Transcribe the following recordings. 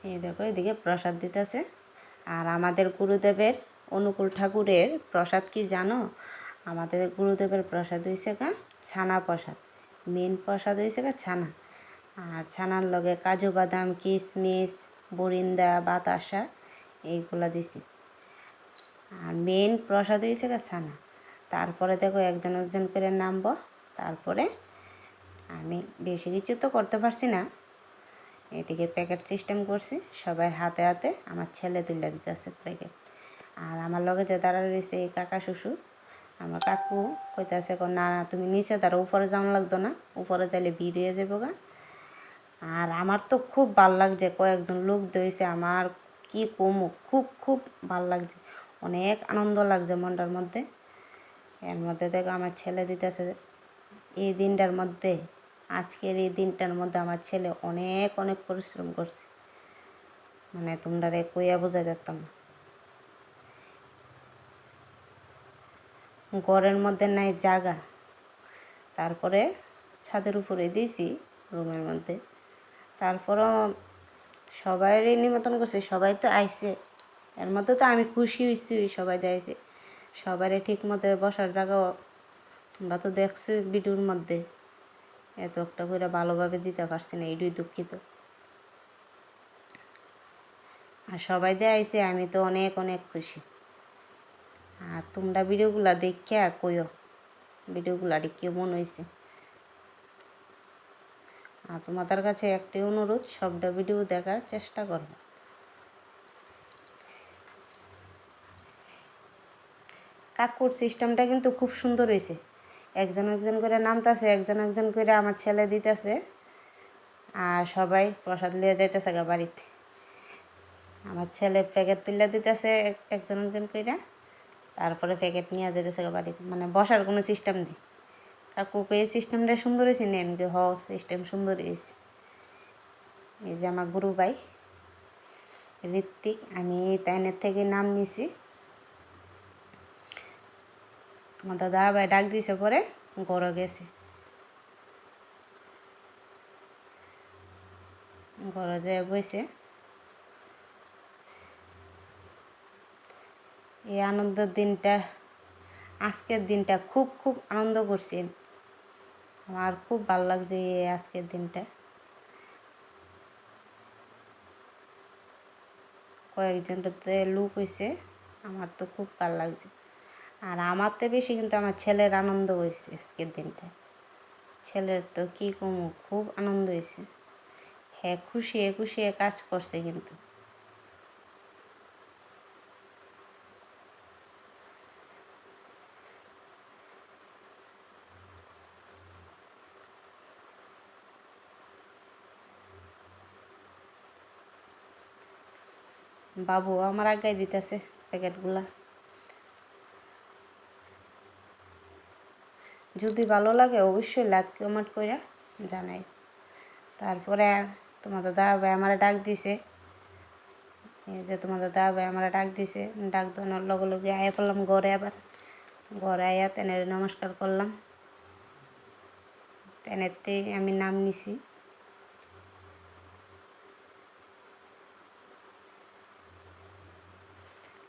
এই দেখো এদিকে প্রসাদ দিতেছে। আর আমাদের গুরুদেবের অনুকূল ঠাকুরের প্রসাদ কি জানো? আমাদের গুরুদেবের প্রসাদ হয়েছে গা ছানা প্রসাদ। মেন প্রসাদ হয়েছে গা ছানা। আর ছানার লগে কাজু বাদাম, কিশমিশ, বরিন্দা, বাতাসা এইগুলা দিছি। আর মেন প্রসাদ হয়েছে গা ছানা। তারপরে দেখো একজন একজন করে নামবো। তারপরে আমি বেশি কিছু তো করতে পারছি না, এদিকে প্যাকেট সিস্টেম করছি, সবাই হাতে হাতে আমার ছেলে তুলে দিতেছে প্যাকেট। আর আমার লগে যে দাঁড়া রয়েছে এই কাকা শ্বশুর, আমার কাকু কইতেছে না না তুমি নিচে দাঁড়ো, উপরে যাওয়া লাগতো না, উপরে যাইলে ভিড় হয়ে যাবো গা। আর আমার তো খুব ভাল লাগছে, কয়েকজন লোক দিয়েছে, আমার কি কমু, খুব খুব ভাল লাগছে, অনেক আনন্দ লাগছে মনটার মধ্যে। এর মধ্যে দেখো আমার ছেলে দিতেছে এই দিনটার মধ্যে, আজকের এই দিনটার মধ্যে আমার ছেলে অনেক অনেক পরিশ্রম করছে, মানে তোমরা কইয়া বোঝাই দিতাম না। ঘরের মধ্যে নাই জায়গা, তারপরে ছাদের উপরে দিয়েছি রুমের মধ্যে। তারপরও সবাইরই নিমন্ত্রণ করছে, সবাই তো আইছে, এর মধ্যে তো আমি খুশি হয়েছি সবাই দিয়েছে। সবারই ঠিক মতো বসার জায়গাও তোমরা তো দেখছো ভিডিওর মধ্যে, এত একটা করে ভালোভাবে দিতে পারছি না, এইটাই দুঃখিত। আর সবাই দিয়ে আইছে, আমি তো অনেক অনেক খুশি। আর তোমরা ভিডিওগুলা দেখে কইও ভিডিওগুলা কেমন হয়েছে। আর তোমাদের কাছে একটি অনুরোধ, সবটা ভিডিও দেখার চেষ্টা করবে। কাকুর সিস্টেমটা কিন্তু খুব সুন্দর হয়েছে, একজন একজন করে নামতেছে, একজন একজন করে আমার ছেলে দিতেছে, আর সবাই প্রসাদ লিয়ে যাইতেছে গা বাড়িতে। আমার ছেলে প্যাকেট তুলে দিতেছে একজন একজন করে, তারপরে প্যাকেট নিয়ে যেতেছে গা বাড়িতে, মানে বসার কোনো সিস্টেম নেই। কাকুকে এই সিস্টেমটা সুন্দর হয়েছে নি, আমি সিস্টেম সুন্দর হয়েছে। এই যে আমার গুরু ভাই ঋত্বিক, আমি তাইনের থেকে নাম নিছি। তোমার দাদা ভাই ডাক দিছে, পরে ঘরে গেছে, ঘরে যেয়ে বসে এই আনন্দের দিনটা, আজকের দিনটা খুব খুব আনন্দ করছি, আমার খুব ভালো লাগছে এই আজকের দিনটা। কয়েকজনটাতে লুক হয়েছে, আমার তো খুব ভালো লাগছে। আর আমার তো বেশি কিন্তু আমার ছেলের আনন্দ হয়েছে আজকের দিনটা, ছেলের তো কী কমু, খুব আনন্দ হয়েছে, হ্যাঁ খুশিয়ে খুশিয়ে কাজ করছে কিন্তু। বাবু আমার আগায় দিতেছে প্যাকেটগুলা। যদি ভালো লাগে অবশ্যই লাইক কমেন্ট করে জানাই। তারপরে তোমাদের দাদা ভাই আমার ডাক দিছে, এই যে তোমাদের দাদা ভাই আমার ডাক দিছে, ডাক দেওয়ার লগে লগে আয়া পড়লাম ঘরে। আবার ঘরে আয়া তেনের নমস্কার করলাম, তেনেরতে আমি নাম নিছি।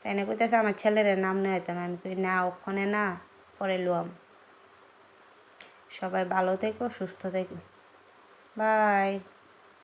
তেনে কইতেছে আমার ছেলের নাম নেওয়া হইতো না, আমি কই না ওখানে না, পরে লুয়াম। সবাই ভালো থেকো, সুস্থ থেকো, বাই।